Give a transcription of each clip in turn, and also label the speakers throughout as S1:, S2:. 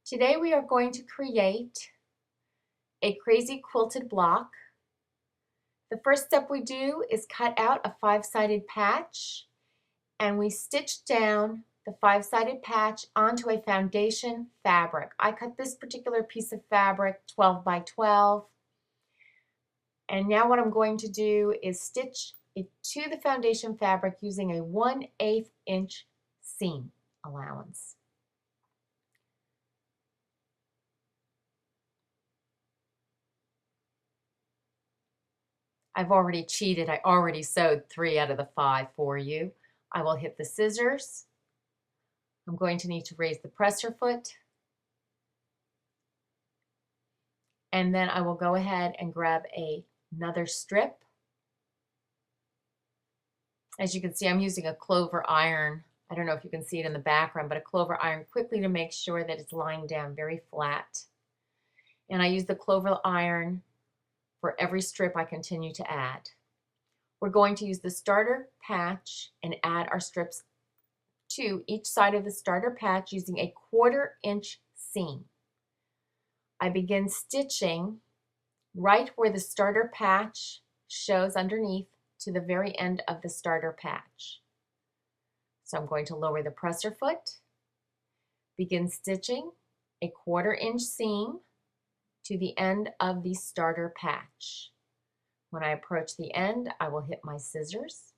S1: Today we are going to create a crazy quilted block. The first step we do is cut out a 5-sided patch and we stitch down the 5-sided patch onto a foundation fabric. I cut this particular piece of fabric 12 by 12, and now what I'm going to do is stitch it to the foundation fabric using a 1/8 inch seam allowance. I've already cheated. I already sewed 3 out of the 5 for you. I will hit the scissors. I'm going to need to raise the presser foot. And then I will go ahead and grab another strip. As you can see, I'm using a clover iron. I don't know if you can see it in the background, but a clover iron quickly to make sure that it's lying down very flat. And I use the clover iron for every strip I continue to add. We're going to use the starter patch and add our strips to each side of the starter patch using a 1/4 inch seam. I begin stitching right where the starter patch shows underneath to the very end of the starter patch. So I'm going to lower the presser foot, begin stitching a 1/4 inch seam to the end of the starter patch. When I approach the end, I will hit my scissors.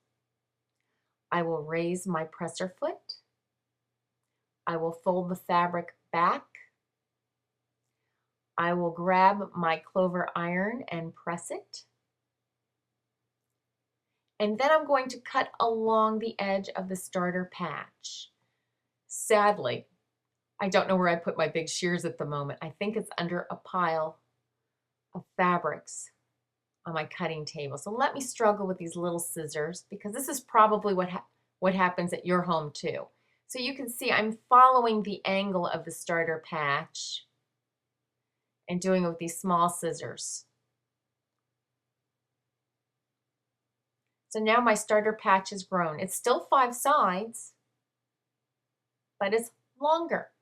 S1: I will raise my presser foot. I will fold the fabric back. I will grab my clover iron and press it. And then I'm going to cut along the edge of the starter patch. Sadly, I don't know where I put my big shears at the moment. I think it's under a pile of fabrics on my cutting table. So let me struggle with these little scissors, because this is probably what happens at your home too. So you can see I'm following the angle of the starter patch and doing it with these small scissors. So now my starter patch is grown. It's still 5 sides, but it's longer.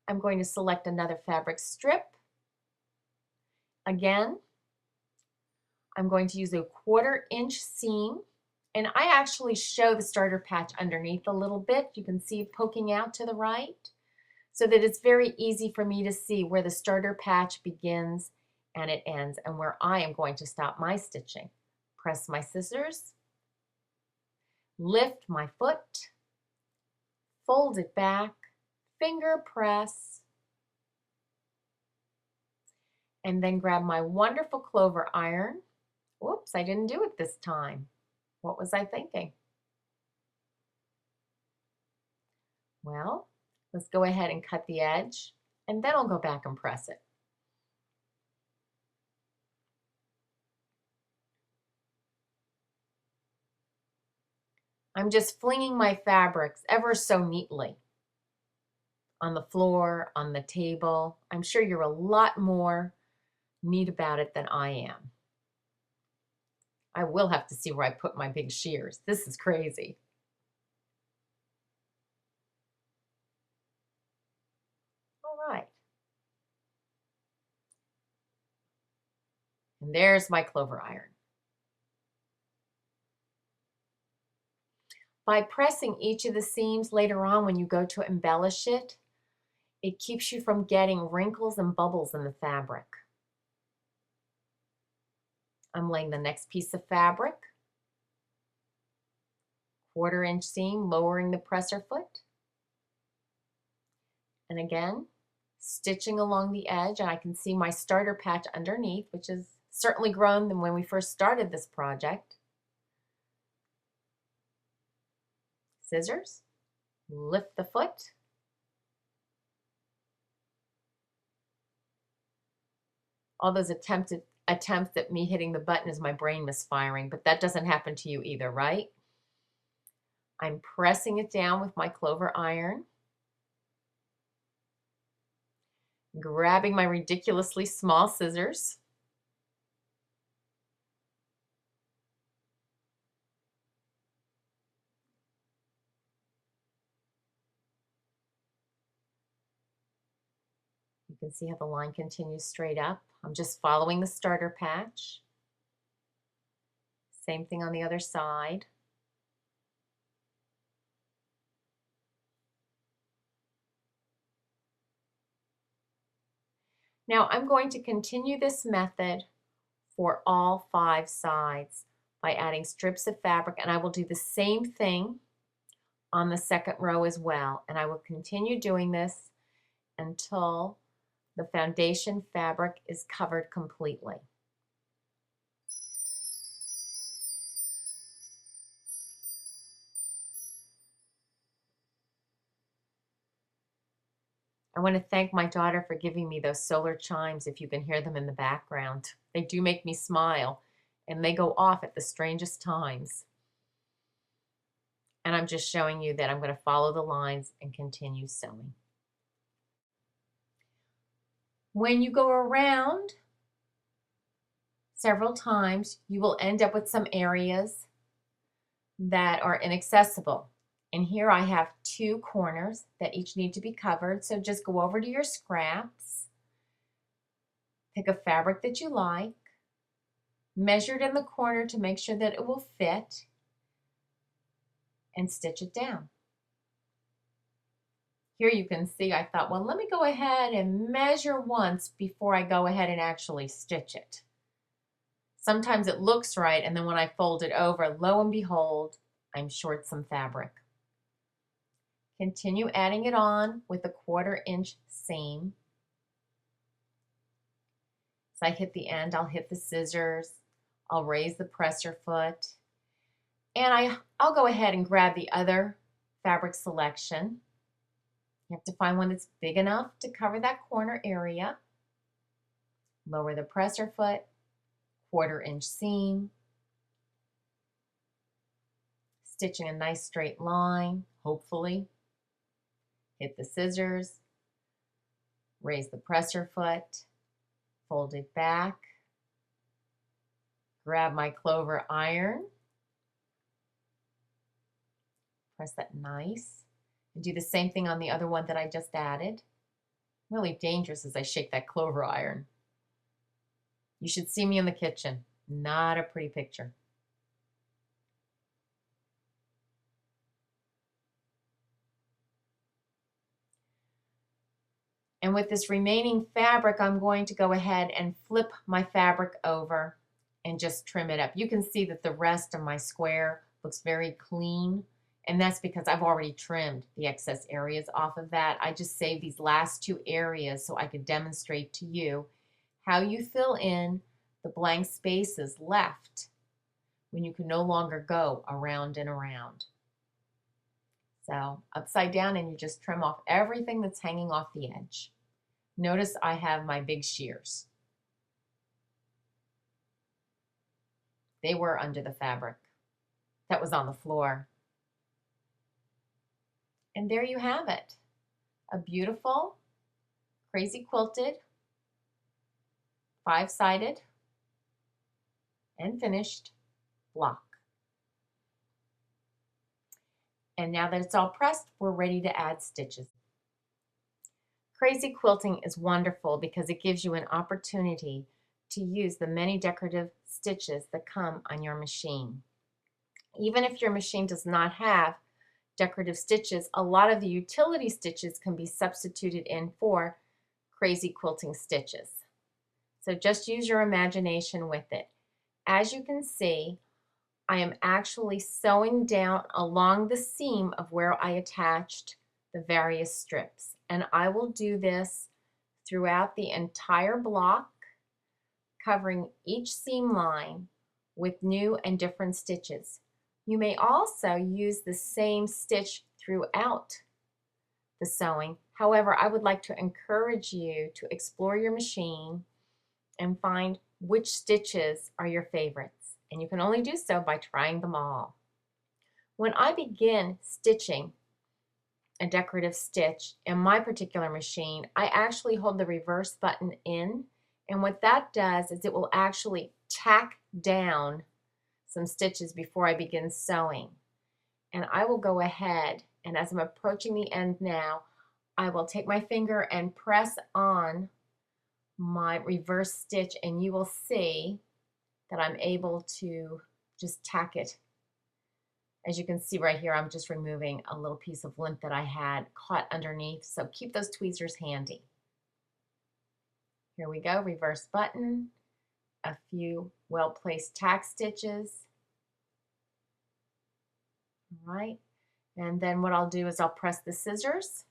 S1: I'm going to select another fabric strip. Again, I'm going to use a 1/4 inch seam, and I actually show the starter patch underneath a little bit. You can see it poking out to the right, so that it's very easy for me to see where the starter patch begins and it ends, and where I am going to stop my stitching. Press my scissors, lift my foot, fold it back, finger press, and then grab my wonderful clover iron. Whoops, I didn't do it this time. What was I thinking? Well, let's go ahead and cut the edge, and then I'll go back and press it. I'm just flinging my fabrics ever so neatly on the floor, on the table. I'm sure you're a lot more neat about it than I am. I will have to see where I put my big shears. This is crazy. All right. And there's my clover iron. By pressing each of the seams later on when you go to embellish it, it keeps you from getting wrinkles and bubbles in the fabric. I'm laying the next piece of fabric, 1/4 inch seam, lowering the presser foot. And again, stitching along the edge, and I can see my starter patch underneath, which is certainly grown than when we first started this project. Scissors, lift the foot. All those attempts at me hitting the button is my brain misfiring, but that doesn't happen to you either, right? I'm pressing it down with my clover iron, grabbing my ridiculously small scissors, can see how the line continues straight up. I'm just following the starter patch. Same thing on the other side. Now I'm going to continue this method for all 5 sides by adding strips of fabric, and I will do the same thing on the second row as well. And I will continue doing this until the foundation fabric is covered completely. I want to thank my daughter for giving me those solar chimes, if you can hear them in the background. They do make me smile, and they go off at the strangest times. And I'm just showing you that I'm going to follow the lines and continue sewing. When you go around several times, you will end up with some areas that are inaccessible. And here I have 2 corners that each need to be covered. So just go over to your scraps, pick a fabric that you like, measure it in the corner to make sure that it will fit, and stitch it down. Here you can see I thought, well, let me go ahead and measure once before I go ahead and actually stitch it. Sometimes it looks right, and then when I fold it over, lo and behold, I'm short some fabric. Continue adding it on with a 1/4 inch seam. As I hit the end, I'll hit the scissors, I'll raise the presser foot, and I'll go ahead and grab the other fabric selection. You have to find one that's big enough to cover that corner area. Lower the presser foot, 1/4 inch seam, stitching a nice straight line, hopefully. Hit the scissors, raise the presser foot, fold it back, grab my clover iron, press that nice, and do the same thing on the other one that I just added. Really dangerous as I shake that clover iron. You should see me in the kitchen. Not a pretty picture. And with this remaining fabric, I'm going to go ahead and flip my fabric over and just trim it up. You can see that the rest of my square looks very clean, and that's because I've already trimmed the excess areas off of that. I just saved these last 2 areas so I could demonstrate to you how you fill in the blank spaces left when you can no longer go around and around. So upside down, and you just trim off everything that's hanging off the edge. Notice I have my big shears. They were under the fabric that was on the floor. And there you have it. A beautiful, crazy quilted, 5-sided, and finished block. And now that it's all pressed, we're ready to add stitches. Crazy quilting is wonderful because it gives you an opportunity to use the many decorative stitches that come on your machine. Even if your machine does not have decorative stitches, a lot of the utility stitches can be substituted in for crazy quilting stitches. So just use your imagination with it. As you can see, I am actually sewing down along the seam of where I attached the various strips. And I will do this throughout the entire block, covering each seam line with new and different stitches. You may also use the same stitch throughout the sewing. However, I would like to encourage you to explore your machine and find which stitches are your favorites. And you can only do so by trying them all. When I begin stitching a decorative stitch in my particular machine, I actually hold the reverse button in, and what that does is it will actually tack down some stitches before I begin sewing. And I will go ahead, and as I'm approaching the end now, I will take my finger and press on my reverse stitch, and you will see that I'm able to just tack it. As you can see right here, I'm just removing a little piece of lint that I had caught underneath, so keep those tweezers handy. Here we go, reverse button, a few well-placed tack stitches. All right, and then what I'll do is I'll press the scissors,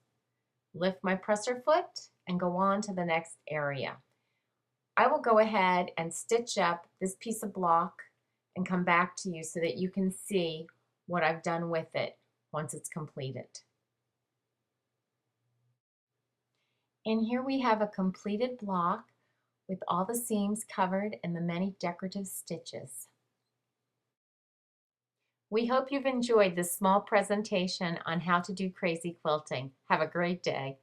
S1: lift my presser foot, and go on to the next area. I will go ahead and stitch up this piece of block and come back to you so that you can see what I've done with it once it's completed. And here we have a completed block with all the seams covered and the many decorative stitches. We hope you've enjoyed this small presentation on how to do crazy quilting. Have a great day.